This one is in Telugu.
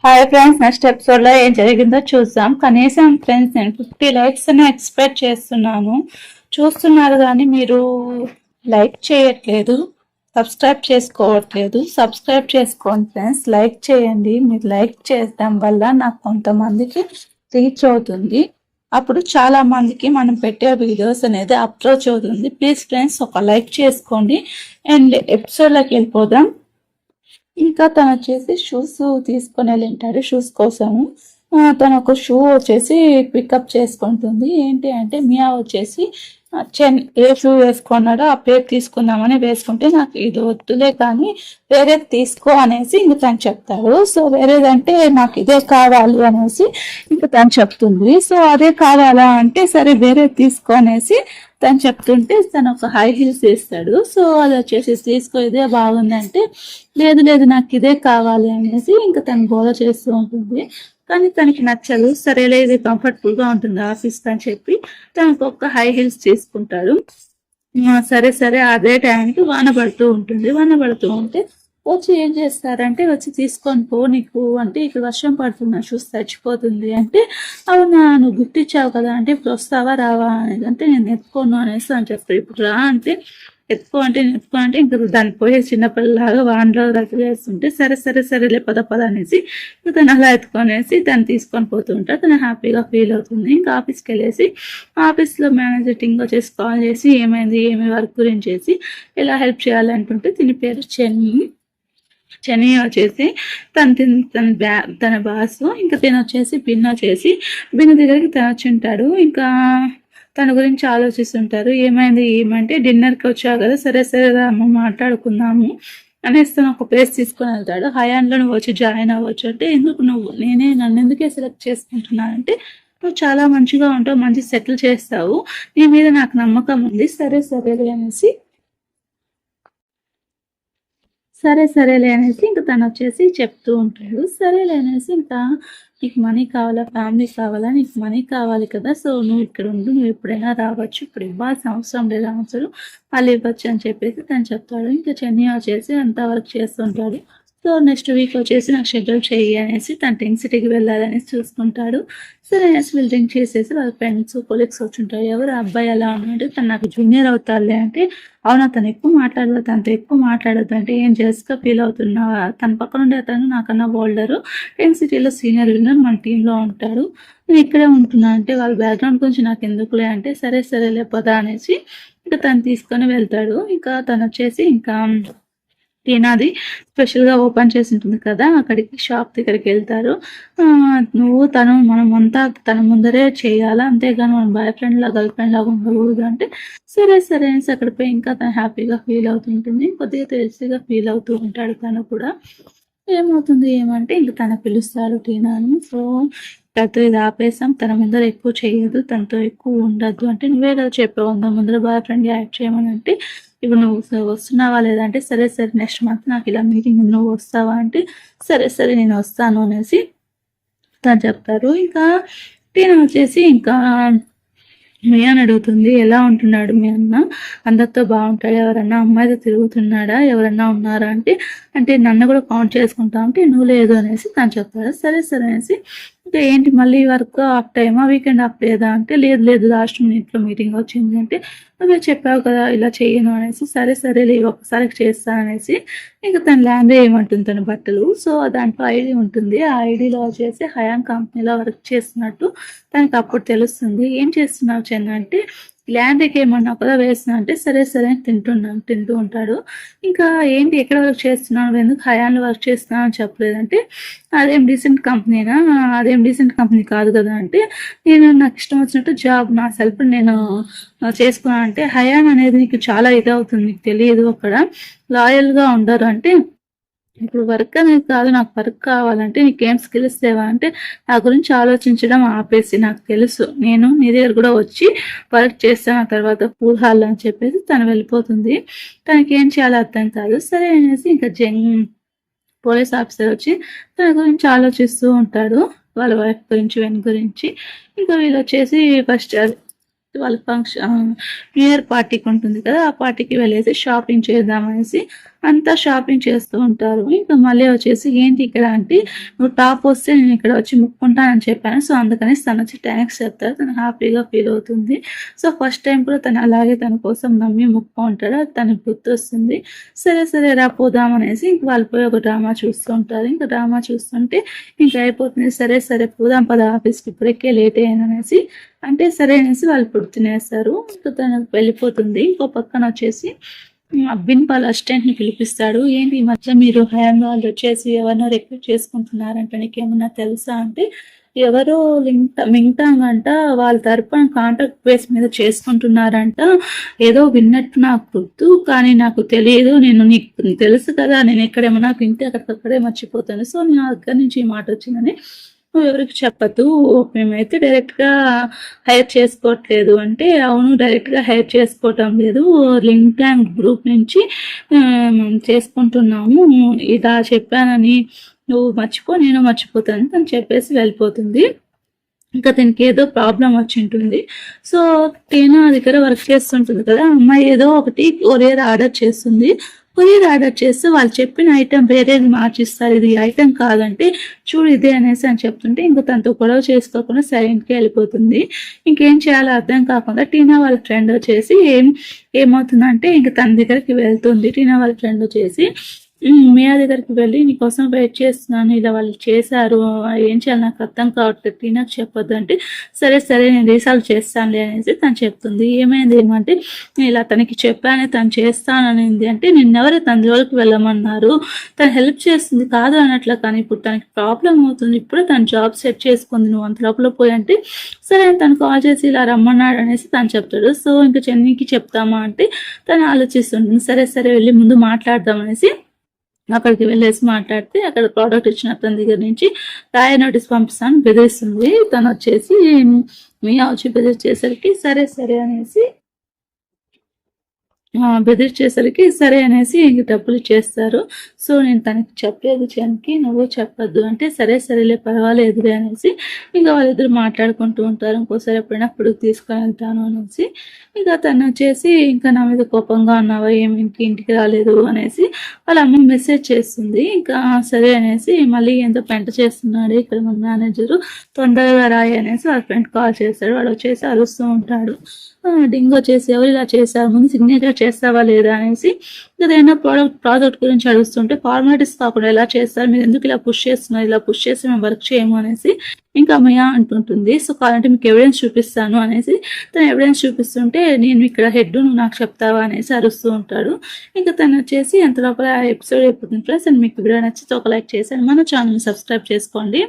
హాయ్ ఫ్రెండ్స్, నెక్స్ట్ ఎపిసోడ్ లో ఏం జరిగిందో చూద్దాం. కనీసం ఫ్రెండ్స్ నేను 50 లైక్స్ అని ఎక్స్పెక్ట్ చేస్తున్నాను. చూస్తున్నారు కానీ మీరు లైక్ చేయట్లేదు, సబ్స్క్రైబ్ చేసుకోవట్లేదు. సబ్స్క్రైబ్ చేసుకోండి ఫ్రెండ్స్, లైక్ చేయండి. మీరు లైక్ చేయడం వల్ల నాకు కొంతమందికి రీచ్ అవుతుంది. అప్పుడు చాలా మందికి మనం పెట్టే వీడియోస్ అనేది అప్రోచ్ అవుతుంది. ప్లీజ్ ఫ్రెండ్స్ ఒక లైక్ చేసుకోండి. అండ్ ఎపిసోడ్లోకి వెళ్ళిపోదాం. ఇంకా తను వచ్చేసి షూస్ తీసుకొని వెళ్ళింటాడు. షూస్ కోసము తను ఒక షూ వచ్చేసి పికప్ చేసుకుంటుంది. ఏంటి అంటే మియా వచ్చేసి ఏ షూ వేసుకున్నాడో ఆ పేరు తీసుకుందామని వేసుకుంటే నాకు ఇది వద్దులే కానీ వేరేది తీసుకో అనేసి ఇంక తను చెప్తాడు. సో వేరేదంటే నాకు ఇదే కావాలి అనేసి ఇంక తను చెప్తుంది. సో అదే కావాలా అంటే సరే వేరేది తీసుకో అనేసి తను చెప్తుంటే తను ఒక హై హీల్స్ వేస్తాడు. సో అది వచ్చేసి తీసుకో ఇదే బాగుంది అంటే లేదు లేదు నాకు ఇదే కావాలి అనేసి ఇంకా తను గోల చేస్తూ ఉంటుంది. కానీ తనకి నచ్చదు. సరేలే ఇది కంఫర్టబుల్ గా ఉంటుంది ఆఫీస్ అని చెప్పి తనకు ఒక హై హీల్స్ తీసుకుంటాడు. సరే సరే అదే టైంకి వాన పడుతూ ఉంటుంది. వాన పడుతూ ఉంటే వచ్చి ఏం చేస్తారంటే వచ్చి తీసుకొని పో నీకు అంటే ఇక్కడ వర్షం పడుతున్నా షూస్ చచ్చిపోతుంది అంటే అవునా నువ్వు గిఫ్ట్ ఇచ్చావు కదా అంటే ఇప్పుడు వస్తావా రావా అనేది అంటే నేను ఎత్తుకోను అనేసి అని చెప్తాడు. ఇప్పుడు రా అంటే ఎత్తుకో అంటే ఇంకా దాన్ని పోయే చిన్నపిల్లలాగా వానలో రద్దు సరే సరే సరేలే పద పద అనేసి తను అలా ఎత్తుకొనేసి తను తీసుకొని పోతూ ఉంటాడు. తను హ్యాపీగా ఫీల్ అవుతుంది. ఇంకా ఆఫీస్కి వెళ్ళేసి ఆఫీస్లో మేనేజర్ టింగ్ వచ్చేసి కాల్ చేసి ఏమైంది ఏమి వర్క్ గురించి ఎలా హెల్ప్ చేయాలంటుంటే దీని పేరు శని వచ్చేసి తన బాసు ఇంకా తిన వచ్చేసి బిన్న దగ్గరికి తను వచ్చి ఉంటాడు. ఇంకా తన గురించి ఆలోచిస్తుంటారు. ఏమంటే డిన్నర్కి వచ్చావు కదా సరే సరే రాము మాట్లాడుకుందాము అనేసి తను ఒక ప్లేస్ తీసుకొని వెళ్తాడు. హయాన్లో నువ్వు వచ్చి జాయిన్ అవ్వచ్చు అంటే ఎందుకు నన్ను ఎందుకే సెలెక్ట్ చేసుకుంటున్నానంటే నువ్వు చాలా మంచిగా ఉంటావు, మంచి సెటిల్ చేస్తావు, నీ మీద నాకు నమ్మకం ఉంది, సరేలే అనేసి ఇంకా తను వచ్చేసి చెప్తూ ఉంటాడు. సరేలే అనేసి ఇంకా నీకు మనీ కావాలా ఫ్యామిలీ కావాలా నీకు మనీ కావాలి కదా సో నువ్వు ఇక్కడ ఉండు, నువ్వు ఎప్పుడైనా రావచ్చు, ఇప్పుడు ఇవ్వాల్సిన అవసరం లేదు అవసరం వాళ్ళు ఇవ్వచ్చు అని చెప్పేసి తను చెప్తాడు. ఇంకా చెన్నై వచ్చేసి అంతా వర్క్ చేస్తుంటాడు. సో నెక్స్ట్ వీక్ వచ్చేసి నాకు షెడ్యూల్ చేయి అనేసి తను డ్రింక్ సిటీకి వెళ్ళాలనేసి చూసుకుంటాడు. సరే అనేసి వీళ్ళు డ్రింక్ చేసేసి వాళ్ళ ఫ్రెండ్స్ కొలీగ్స్ వచ్చుంటారు. ఎవరు అబ్బాయి ఎలా ఉన్నాడంటే తను నాకు జూనియర్ అవుతారులే అంటే అవునా తను ఎక్కువ మాట్లాడదు, తనతో ఎక్కువ మాట్లాడదు అంటే ఏం జెస్గా ఫీల్ అవుతున్నావా, తన పక్కన ఉండే అతను నాకన్నా బోల్డరు డ్రింక్ సిటీలో సీనియర్ విన్నర్ మన టీంలో ఉంటాడు, నేను ఇక్కడే ఉంటున్నా అంటే వాళ్ళ బ్యాక్గ్రౌండ్ గురించి నాకు ఎందుకులే అంటే సరేలే పదా అనేసి ఇంకా తను తీసుకొని వెళ్తాడు. ఇంకా తను వచ్చేసి ఇంకా టీనాది స్పెషల్గా ఓపెన్ చేసి ఉంటుంది కదా అక్కడికి షాప్ దగ్గరికి వెళ్తారు. మనమంతా తన ముందరే చేయాలా అంతేగాని మన బాయ్ ఫ్రెండ్ లా గర్ల్ ఫ్రెండ్ లాగా ఉండకూడదు అంటే సరే అనేసి అక్కడ పోయి ఇంకా తను హ్యాపీగా ఫీల్ అవుతుంటుంది. కొద్దిగా తెలిసిగా ఫీల్ అవుతూ ఉంటాడు. తను కూడా ఏమంటే ఇంక తన పిలుస్తారు టీనాను. సో తనతో ఇది ఆపేసాం, తన ముందర ఎక్కువ చేయదు, తనతో ఎక్కువ ఉండద్దు అంటే నువ్వే కదా చెప్పావు ముందర బాయ్ ఫ్రెండ్ యాడ్ చేయమని అంటే ఇప్పుడు నువ్వు వస్తున్నావా లేదా అంటే సరే నెక్స్ట్ మంత్ నాకు ఇలా మీటింగ్ నువ్వు వస్తావా అంటే సరే నేను వస్తాను అనేసి తను చెప్తారు. ఇంకా టీనా వచ్చేసి ఇంకా మీ అని అడుగుతుంది ఎలా ఉంటున్నాడు మీ అన్న, అందరితో బాగుంటాడు, ఎవరన్నా అమ్మాయితో తిరుగుతున్నాడా, ఎవరన్నా ఉన్నారా అంటే నన్ను కూడా కౌంట్ చేసుకుంటా అంటే నువ్వు లేదు అనేసి తను చెప్తాడు. సరే అనేసి ఇంకా ఏంటి మళ్ళీ వర్క్ ఆఫ్ టైమా వీకెండ్ ఆఫ్ లేదా అంటే లేదు లాస్ట్ మినిట్లో మీటింగ్ వచ్చింది అంటే నువ్వే చెప్పావు కదా ఇలా చేయను అనేసి సరే ఒకసారి చేస్తాను అనేసి ఇంకా తన ల్యాండ్ ఏమంటుంది తన బట్టలు. సో దాంట్లో ఐడి ఉంటుంది. ఆ ఐడిలో వచ్చేసి హయాన్ కంపెనీలో వర్క్ చేస్తున్నట్టు తనకి అప్పుడు తెలుస్తుంది. ఏం చేస్తున్నావు చెన్న అంటే ల్యాండ్కి ఏమన్నా కూడా వేస్తున్నా అంటే సరే తింటూ ఉంటాడు. ఇంకా ఏంటి ఎక్కడ వర్క్ చేస్తున్నావు, ఎందుకు హయాన్లో వర్క్ చేస్తున్నావు అని చెప్పలేదంటే అదేం డీసెంట్ కంపెనీనా, అదేం డీసెంట్ కంపెనీ కాదు కదా అంటే నేను నాకు ఇష్టం వచ్చినట్టు జాబ్ నా సెల్ఫ్ నేను చేసుకున్నాను అంటే హయాన్ అనేది నీకు చాలా ఇదవుతుంది, నీకు తెలియదు అక్కడ లాయల్గా ఉండరు అంటే ఇప్పుడు వర్క్ అనేది కాదు, నాకు వర్క్ కావాలంటే నీకేం స్కిల్స్ తేవా అంటే నా గురించి ఆలోచించడం ఆపేసి నాకు తెలుసు నేను నీ దగ్గర కూడా వచ్చి వర్క్ చేస్తాను తర్వాత పూల్ హాల్ అని చెప్పేసి తను వెళ్ళిపోతుంది. తనకి ఏం చేయాలో అర్థం కాదు. సరే అనేసి ఇంకా పోలీస్ ఆఫీసర్ వచ్చి తన గురించి ఆలోచిస్తూ ఉంటాడు, వాళ్ళ వైఫ్ గురించి గురించి. ఇంకా వీళ్ళు వచ్చేసి ఫస్ట్ వాళ్ళ ఫంక్షన్ న్యూ ఇయర్ పార్టీకి ఉంటుంది కదా ఆ పార్టీకి వెళ్ళేసి షాపింగ్ చేద్దామనేసి అంతా షాపింగ్ చేస్తూ ఉంటారు. ఇంకా మళ్ళీ వచ్చేసి ఏంటి ఇక్కడ అంటే నువ్వు టాప్ వస్తే నేను ఇక్కడ వచ్చి ముక్కుంటానని చెప్పాను. సో అందుకనేసి తను వచ్చి థ్యాంక్స్ చెప్తారు. తను హ్యాపీగా ఫీల్ అవుతుంది. సో ఫస్ట్ టైం కూడా తను అలాగే తన కోసం నమ్మి ముక్కుంటాడు. అది తనకు గుర్తొస్తుంది. సరే సరే రా పోదాం అనేసి ఇంక వాళ్ళు పోయి ఒక డ్రామా చూస్తూ ఉంటారు. ఇంకా డ్రామా చూస్తుంటే ఇంకా అయిపోతుంది. సరే సరే పోదాం పద ఆఫీస్కి ఇప్పటికే లేట్ అయ్యాననేసి అంటే సరే అనేసి వాళ్ళు ఇప్పుడు తినేస్తారు. ఇంకా తనకు వెళ్ళిపోతుంది. ఇంకో పక్కన వచ్చేసి అబ్బిన్ వాళ్ళ అసిస్టెంట్ని పిలిపిస్తాడు. ఏంటి ఈ మధ్య మీరు వాళ్ళు వచ్చేసి ఎవరినో రిక్రూట్ చేసుకుంటున్నారంట, నీకేమన్నా తెలుసా అంటే ఎవరో మింగ్టాంగ్ అంట వాళ్ళ తరపున కాంట్రాక్ట్ బేస్ మీద చేసుకుంటున్నారంట, ఏదో విన్నట్టు నాకు గుర్తు కానీ నాకు తెలియదు, నేను నీకు తెలుసు కదా నేను ఎక్కడేమన్నా వింటే అక్కడికక్కడే మర్చిపోతాను, సో నేను దగ్గర నుంచి ఈ మాట వచ్చిందని నువ్వు ఎవరికి చెప్పద్దు, మేమైతే డైరెక్ట్గా హైర్ చేసుకోవట్లేదు అంటే అవును డైరెక్ట్గా హైర్ చేసుకోవటం లేదు, లింక్డ్ఇన్ గ్రూప్ నుంచి చేసుకుంటున్నాము, ఇలా చెప్పానని నువ్వు మర్చిపో నేను మర్చిపోతాను అని చెప్పేసి వెళ్ళిపోతుంది. ఇంకా దీనికి ఏదో ప్రాబ్లం వచ్చి ఉంటుంది. సో టీనా దగ్గర వర్క్ చేస్తుంటుంది కదా, అమ్మాయి ఏదో ఒకటి కొరియర్ ఆర్డర్ చేస్తుంది. కొరియర్ ఆర్డర్ చేస్తే వాళ్ళు చెప్పిన ఐటెం వేరేది మార్చిస్తారు, ఇది ఐటెం కాదంటే చూడు ఇదే అనేసి అని చెప్తుంటే ఇంకా తనతో గొడవ చేసుకోకుండా సైలెంట్గా వెళ్ళిపోతుంది. ఇంకేం చేయాలో అర్థం కాకుండా టీనా వాళ్ళ ఫ్రెండ్ వచ్చేసి ఏమవుతుందంటే ఇంకా తన దగ్గరికి వెళ్తుంది. టీనా వాళ్ళ ఫ్రెండ్ వచ్చేసి మియా దగ్గరికి వెళ్ళి నీకోసం వెయిట్ చేస్తున్నాను, ఇలా వాళ్ళు చేశారు, ఏం చేయాలి నాకు అర్థం కావట్లేదు, టీనాకు చెప్పొద్దు అంటే సరే సరే నేను రీసాల్వ్ చేస్తానులే అనేసి తను చెప్తుంది. ఏమైంది ఏమంటే ఇలా తనకి చెప్పానే తను చేస్తాననింది అంటే నిన్నెవరే తన జోలికి వెళ్ళమన్నారు, తను హెల్ప్ చేస్తుంది కాదు అన్నట్లు, కానీ ఇప్పుడు తనకి ప్రాబ్లం అవుతుంది, ఇప్పుడే తను జాబ్ సెట్ చేసుకుంది, నువ్వు అంత లోపల పోయి అంటే సరే తను కాల్ చేసి ఇలా రమ్మన్నాడు అనేసి తను చెప్తాడు. సో ఇంకా చెన్నీకి చెప్తామా అంటే తను ఆలోచిస్తుంది. సరే సరే వెళ్ళి ముందు మాట్లాడదాం అనేసి అక్కడికి వెళ్ళేసి మాట్లాడితే అక్కడ ప్రోడక్ట్ ఇచ్చిన అతని దగ్గర నుంచి రాయ నోటీస్ పంపిస్తాను బెదిరిస్తుంది. తను వచ్చేసి మియా వచ్చి బెదిరించేసరికి సరే సరే అనేసి బెదిరించేసరికి సరే అనేసి ఇంక డబ్బులు ఇచ్చేస్తారు. సో నేను తనకి చెప్పలేదు చెన్కి, నువ్వు చెప్పొద్దు అంటే సరే సరేలే పర్వాలేదులే అనేసి ఇంకా వాళ్ళిద్దరు మాట్లాడుకుంటూ ఉంటారు. ఇంకోసారి ఎప్పుడైనా అప్పుడు తీసుకొని వెళ్తాను అనేసి ఇంకా తను వచ్చేసి ఇంకా నా మీద కోపంగా ఉన్నావా ఏమి ఇంటికి రాలేదు అనేసి వాళ్ళ అమ్మ మెసేజ్ చేస్తుంది. ఇంకా సరే అనేసి మళ్ళీ ఎంతో పెంట చేస్తున్నాడు ఇక్కడ మన మేనేజరు, తొందరగా రాయి అనేసి వాళ్ళ ఫ్రెండ్ కాల్ చేస్తాడు. వాడు వచ్చేసి అరుస్తూ ఉంటాడు. డింగ్ వచ్చేసి ఎవరు ఇలా చేశారు, ముందు సిగ్నేచర్ చేస్తావా లేదా అనేసి ఏదైనా ప్రాజెక్ట్ గురించి అడుగుతుంటే ఫార్మాలిటీస్ కాకుండా ఎలా చేస్తారు, మీరు ఎందుకు ఇలా పుష్ చేస్తున్నారు, ఇలా పుష్ చేసి మేము వర్క్ చేయము అనేసి ఇంకా అమ్మయ్య అంటుంటుంది. సో కావాలంటే మీకు ఎవిడెన్స్ చూపిస్తాను అనేసి తను ఎవిడెన్స్ చూపిస్తుంటే నేను ఇక్కడ హెడ్ నువ్వు నాకు చెప్తావా అనేసి అరుస్తూ ఉంటాడు. ఇంకా తను వచ్చేసి ఎంత లోపల ఎపిసోడ్ అయిపోతుంది. ప్లస్ మీకు వీడియో నచ్చితే ఒక లైక్ చేశాను, మన ఛానల్ని సబ్స్క్రైబ్ చేసుకోండి.